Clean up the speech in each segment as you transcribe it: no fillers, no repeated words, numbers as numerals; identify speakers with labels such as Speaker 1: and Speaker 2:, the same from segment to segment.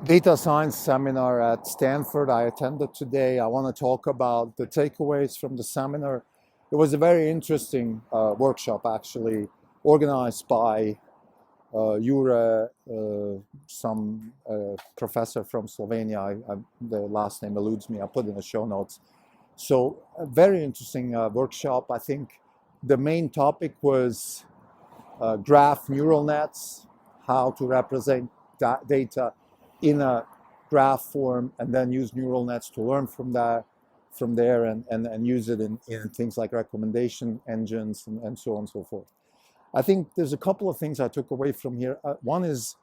Speaker 1: Data science seminar at Stanford I attended today. I want to talk about the takeaways from the seminar. It was a very interesting workshop, actually, organized by Jure, some professor from Slovenia. The last name eludes me. I'll put in the show notes. So, a very interesting workshop. I think the main topic was graph neural nets, how to represent data in a graph form and then use neural nets to learn from there and use it in things like recommendation engines and so on and so forth. I think there's a couple of things I took away from here. One is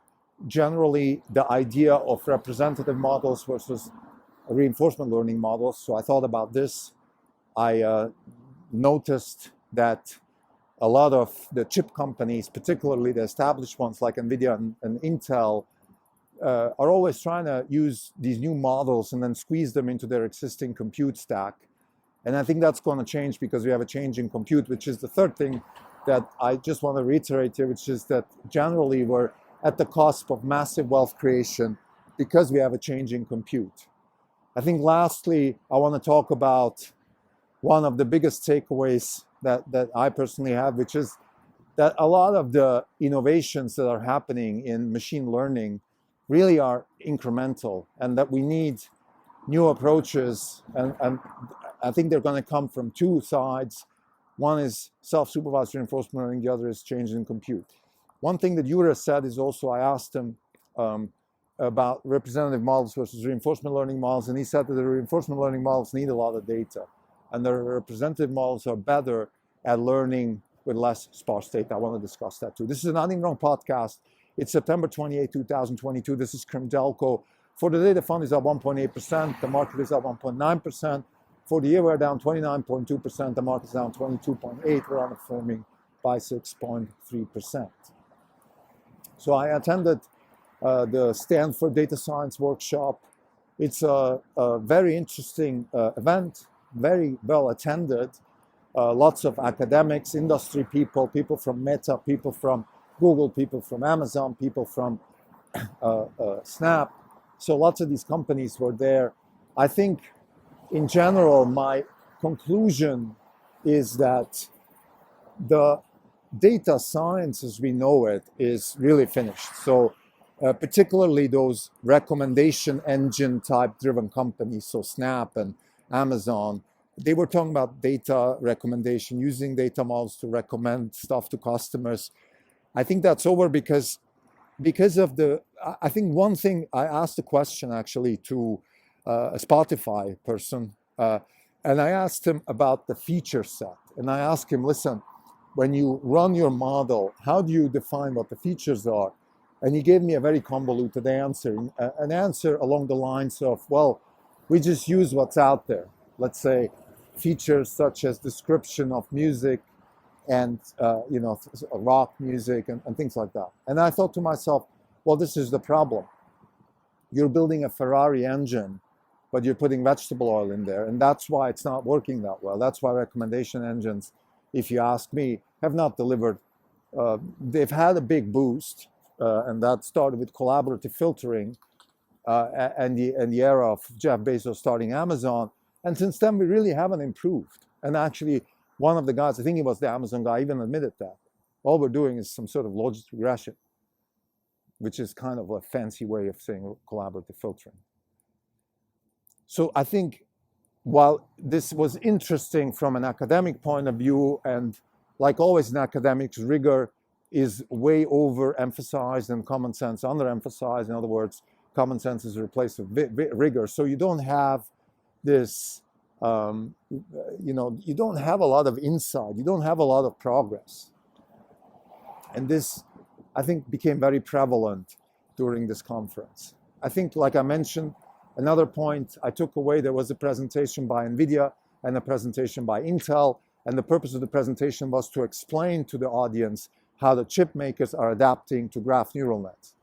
Speaker 1: generally the idea of representative models versus reinforcement learning models. So I thought about this. I noticed that a lot of the chip companies, particularly the established ones like NVIDIA and Intel, are always trying to use these new models and then squeeze them into their existing compute stack. And I think that's going to change because we have a change in compute, which is the third thing that I just want to reiterate here, which is that generally we're at the cusp of massive wealth creation because we have a change in compute. I think lastly, I want to talk about one of the biggest takeaways that I personally have, which is that a lot of the innovations that are happening in machine learning really are incremental and that we need new approaches. And I think they're going to come from two sides. One is self-supervised reinforcement learning, the other is change in compute. One thing that Jure said is also, I asked him about representative models versus reinforcement learning models, and he said that the reinforcement learning models need a lot of data, and the representative models are better at learning with less sparse data. I want to discuss that too. This is an Nothing Wrong podcast. It's September 28, 2022. This is Krim Delco. For the day, the fund is up 1.8%. The market is up 1.9%. For the year, we're down 29.2%. The market's down 22.8%. We're underperforming by 6.3%. So I attended the Stanford Data Science Workshop. It's a very interesting event, very well attended. Lots of academics, industry people, people from Meta, people from Google, people from Amazon, people from Snap. So lots of these companies were there. I think in general, my conclusion is that the data science as we know it is really finished. So particularly those recommendation engine type driven companies, so Snap and Amazon, they were talking about data recommendation, using data models to recommend stuff to customers. I think that's over because of I think one thing, I asked a question actually to a Spotify person, and I asked him about the feature set. And I asked him, listen, when you run your model, how do you define what the features are? And he gave me a very convoluted answer, an answer along the lines of, well, we just use what's out there. Let's say features such as description of music and rock music and things like that. And I thought to myself, well, this is the problem. You're building a Ferrari engine, but you're putting vegetable oil in there, and that's why it's not working that well. That's why recommendation engines, if you ask me, have not delivered. They've had a big boost, and that started with collaborative filtering and the era of Jeff Bezos starting Amazon. And since then, we really haven't improved. And actually, one of the guys, I think he was the Amazon guy, even admitted that. All we're doing is some sort of logistic regression, which is kind of a fancy way of saying collaborative filtering. So I think while this was interesting from an academic point of view, and like always in academics, rigor is way overemphasized and common sense underemphasized. In other words, common sense is replaced with rigor. So you don't have this, you don't have a lot of insight. You don't have a lot of progress. And this, I think, became very prevalent during this conference. I think, like I mentioned, another point I took away, there was a presentation by NVIDIA and a presentation by Intel. And the purpose of the presentation was to explain to the audience how the chip makers are adapting to graph neural nets.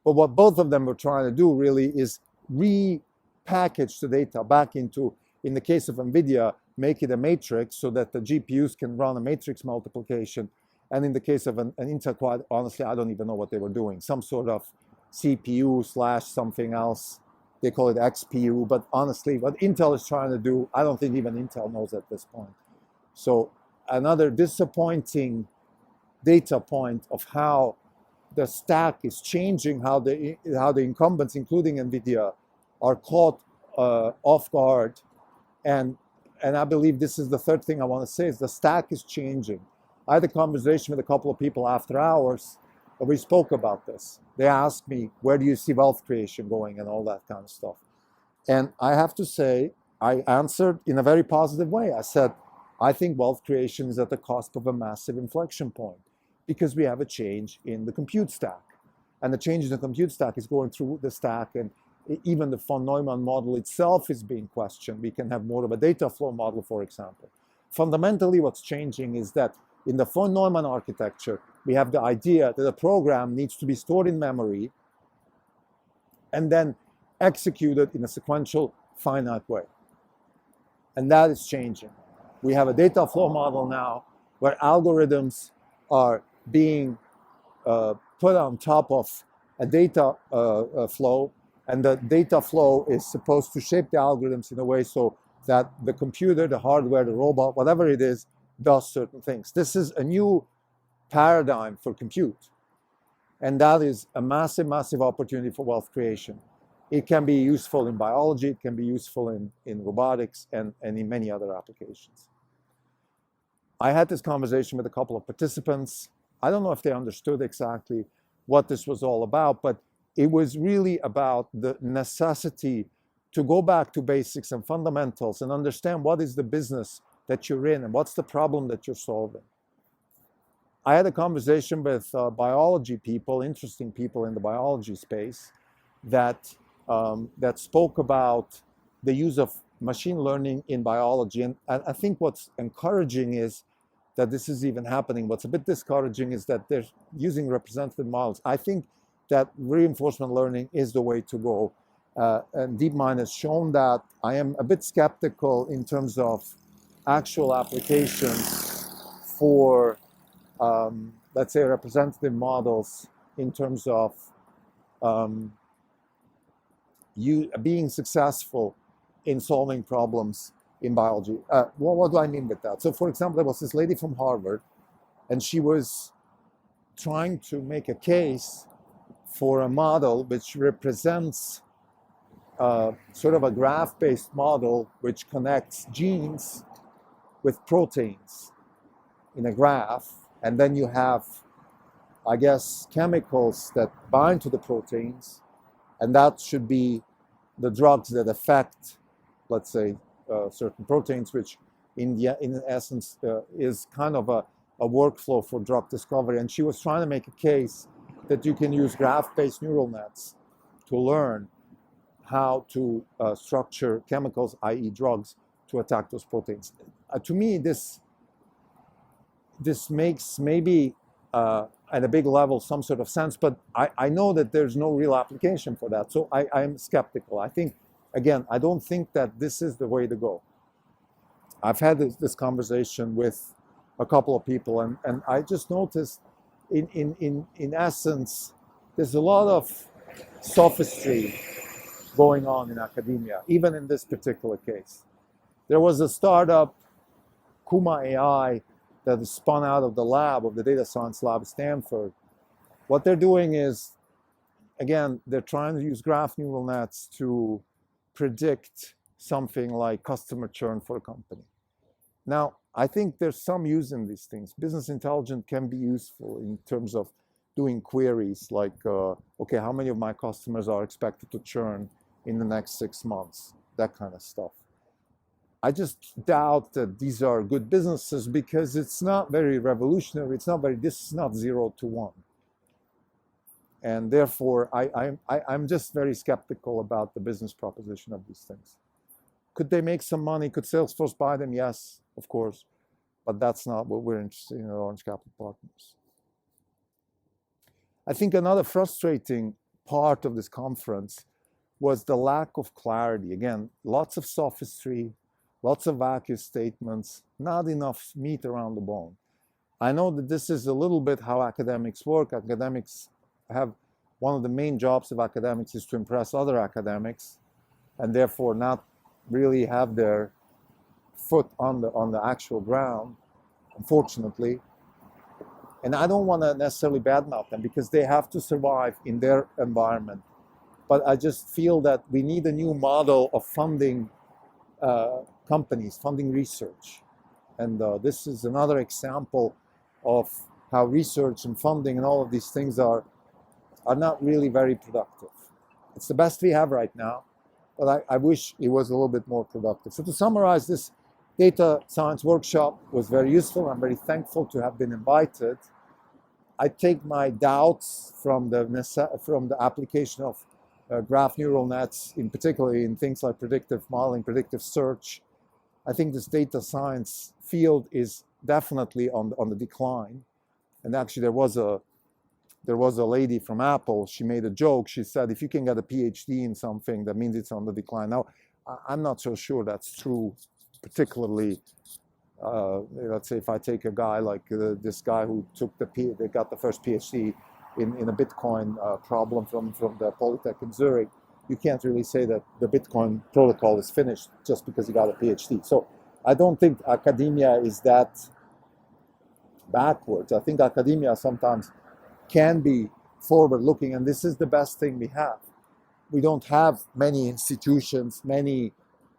Speaker 1: But what both of them were trying to do really is repackage the data back into, in the case of NVIDIA, make it a matrix so that the GPUs can run a matrix multiplication. And in the case of an Intel, quite honestly, I don't even know what they were doing. Some sort of CPU slash something else. They call it XPU, but honestly, what Intel is trying to do, I don't think even Intel knows at this point. So another disappointing data point of how the stack is changing, how the incumbents, including NVIDIA, are caught off guard. And I believe this is the third thing I want to say, is the stack is changing. I had a conversation with a couple of people after hours, and we spoke about this. They asked me, where do you see wealth creation going and all that kind of stuff? And I have to say, I answered in a very positive way. I said, I think wealth creation is at the cusp of a massive inflection point because we have a change in the compute stack. And the change in the compute stack is going through the stack, and even the von Neumann model itself is being questioned. We can have more of a data flow model, for example. Fundamentally, what's changing is that in the von Neumann architecture, we have the idea that a program needs to be stored in memory and then executed in a sequential, finite way. And that is changing. We have a data flow model now where algorithms are being put on top of a data flow, and the data flow is supposed to shape the algorithms in a way so that the computer, the hardware, the robot, whatever it is, does certain things. This is a new paradigm for compute. And that is a massive, massive opportunity for wealth creation. It can be useful in biology, it can be useful in robotics, and in many other applications. I had this conversation with a couple of participants. I don't know if they understood exactly what this was all about, but it was really about the necessity to go back to basics and fundamentals and understand what is the business that you're in and what's the problem that you're solving. I had a conversation with biology people, interesting people in the biology space, that spoke about the use of machine learning in biology. And I think what's encouraging is that this is even happening. What's a bit discouraging is that they're using representative models. I think that reinforcement learning is the way to go. And DeepMind has shown that. I am a bit skeptical in terms of actual applications for, let's say, representative models in terms of you being successful in solving problems in biology. What do I mean with that? So, for example, there was this lady from Harvard, and she was trying to make a case for a model which represents sort of a graph-based model which connects genes with proteins in a graph, and then you have, I guess, chemicals that bind to the proteins, and that should be the drugs that affect, let's say, certain proteins, which in essence is kind of a workflow for drug discovery. And she was trying to make a case that you can use graph-based neural nets to learn how to structure chemicals, i.e. drugs, to attack those proteins. To me, this makes maybe at a big level some sort of sense, but I know that there's no real application for that. So I'm skeptical. I think, again, I don't think that this is the way to go. I've had this conversation with a couple of people, and I just noticed in essence, there's a lot of sophistry going on in academia, even in this particular case. There was a startup, Kuma AI, that is spun out of the lab, of the data science lab at Stanford. What they're doing is, again, they're trying to use graph neural nets to predict something like customer churn for a company. Now, I think there's some use in these things. Business intelligence can be useful in terms of doing queries like, okay, how many of my customers are expected to churn in the next 6 months? That kind of stuff. I just doubt that these are good businesses because it's not very revolutionary. This is not 0 to 1. And therefore, I'm just very skeptical about the business proposition of these things. Could they make some money? Could Salesforce buy them? Yes, of course. But that's not what we're interested in at Orange Capital Partners. I think another frustrating part of this conference was the lack of clarity. Again, lots of sophistry, lots of vacuous statements, not enough meat around the bone. I know that this is a little bit how academics work. Academics have one of the main jobs of academics is to impress other academics, and therefore not really have their foot on the actual ground, unfortunately. And I don't want to necessarily badmouth them because they have to survive in their environment. But I just feel that we need a new model of funding companies, funding research. And this is another example of how research and funding and all of these things are not really very productive. It's the best we have right now, but I wish it was a little bit more productive. So to summarize, this data science workshop was very useful. I'm very thankful to have been invited. I take my doubts from the application of graph neural nets, in particularly in things like predictive modeling, predictive search. I think this data science field is definitely on the decline. And actually, there was a lady from Apple. She made a joke. She said, "If you can get a PhD in something, that means it's on the decline." Now, I'm not so sure that's true. Particularly, let's say if I take a guy like this guy who got the first PhD in a Bitcoin problem from the Polytech in Zurich, you can't really say that the Bitcoin protocol is finished just because he got a PhD. So I don't think academia is that backwards. I think academia sometimes can be forward-looking, and this is the best thing we have. We don't have many institutions, many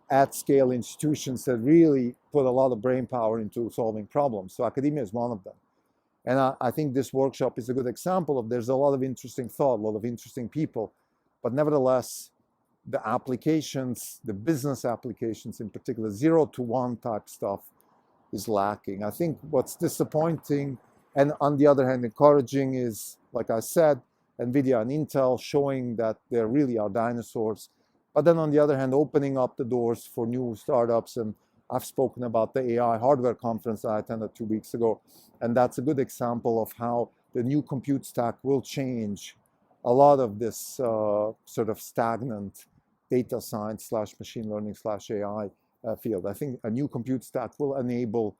Speaker 1: at-scale institutions that really put a lot of brain power into solving problems. So academia is one of them. And I think this workshop is a good example of there's a lot of interesting thought, a lot of interesting people, but nevertheless, the applications, the business applications in particular, 0 to 1 type stuff is lacking. I think what's disappointing and on the other hand encouraging is, like I said, NVIDIA and Intel showing that there really are dinosaurs, but then on the other hand, opening up the doors for new startups. And I've spoken about the AI hardware conference I attended 2 weeks ago, and that's a good example of how the new compute stack will change a lot of this sort of stagnant data science / machine learning / AI field. I think a new compute stack will enable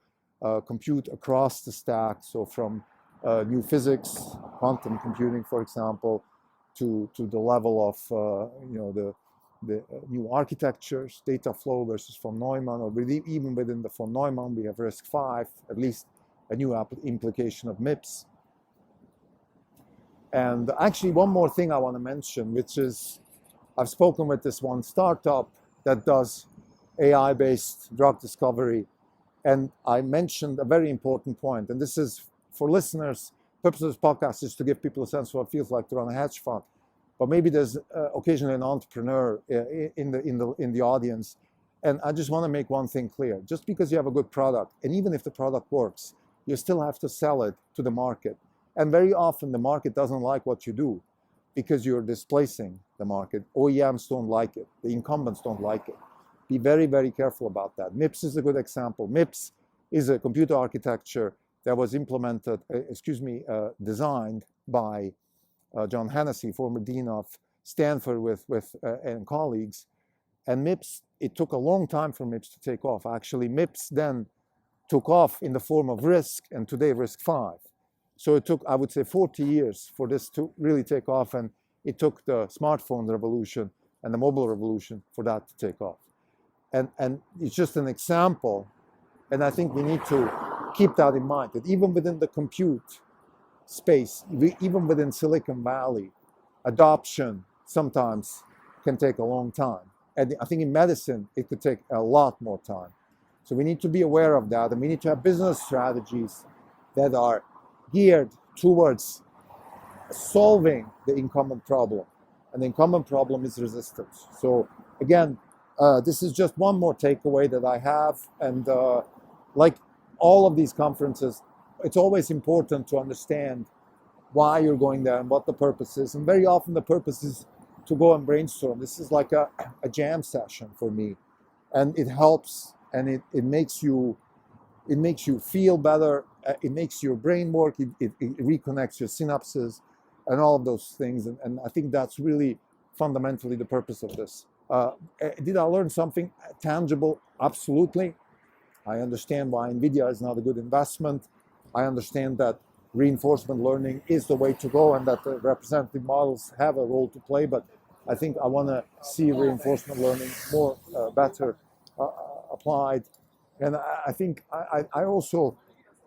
Speaker 1: compute across the stack, so from new physics, quantum computing, for example, to the level of the new architectures, data flow versus von Neumann, or even within the von Neumann, we have RISC-V, at least a new implication of MIPS. And actually, one more thing I want to mention, which is I've spoken with this one startup that does AI-based drug discovery, and I mentioned a very important point, and this is for listeners. The purpose of this podcast is to give people a sense of what it feels like to run a hedge fund. But maybe there's occasionally an entrepreneur in the audience, and I just want to make one thing clear: just because you have a good product, and even if the product works, you still have to sell it to the market. And very often the market doesn't like what you do because you're displacing the market. OEMs don't like it. The incumbents don't like it. Be very, very careful about that. MIPS is a good example. MIPS is a computer architecture that was designed by John Hennessy, former dean of Stanford and colleagues. And MIPS, it took a long time for MIPS to take off. Actually, MIPS then took off in the form of RISC, and today RISC-V. So it took, I would say, 40 years for this to really take off, and it took the smartphone revolution and the mobile revolution for that to take off. And it's just an example, and I think we need to keep that in mind, that even within the compute space, even within Silicon Valley, adoption sometimes can take a long time. And I think in medicine, it could take a lot more time. So we need to be aware of that, and we need to have business strategies that are geared towards solving the incumbent problem. And the incumbent problem is resistance. So again, this is just one more takeaway that I have. And like all of these conferences, it's always important to understand why you're going there and what the purpose is. And very often the purpose is to go and brainstorm. This is like a jam session for me. And it helps, and it makes you feel better. It makes your brain work. It reconnects your synapses and all of those things. And I think that's really fundamentally the purpose of this. Did I learn something tangible? Absolutely. I understand why NVIDIA is not a good investment. I understand that reinforcement learning is the way to go and that the representative models have a role to play. But I think I want to see reinforcement learning more better applied. And I think I also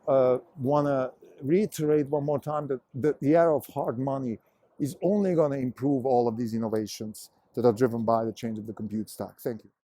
Speaker 1: want to reiterate one more time that the era of hard money is only going to improve all of these innovations that are driven by the change of the compute stack. Thank you.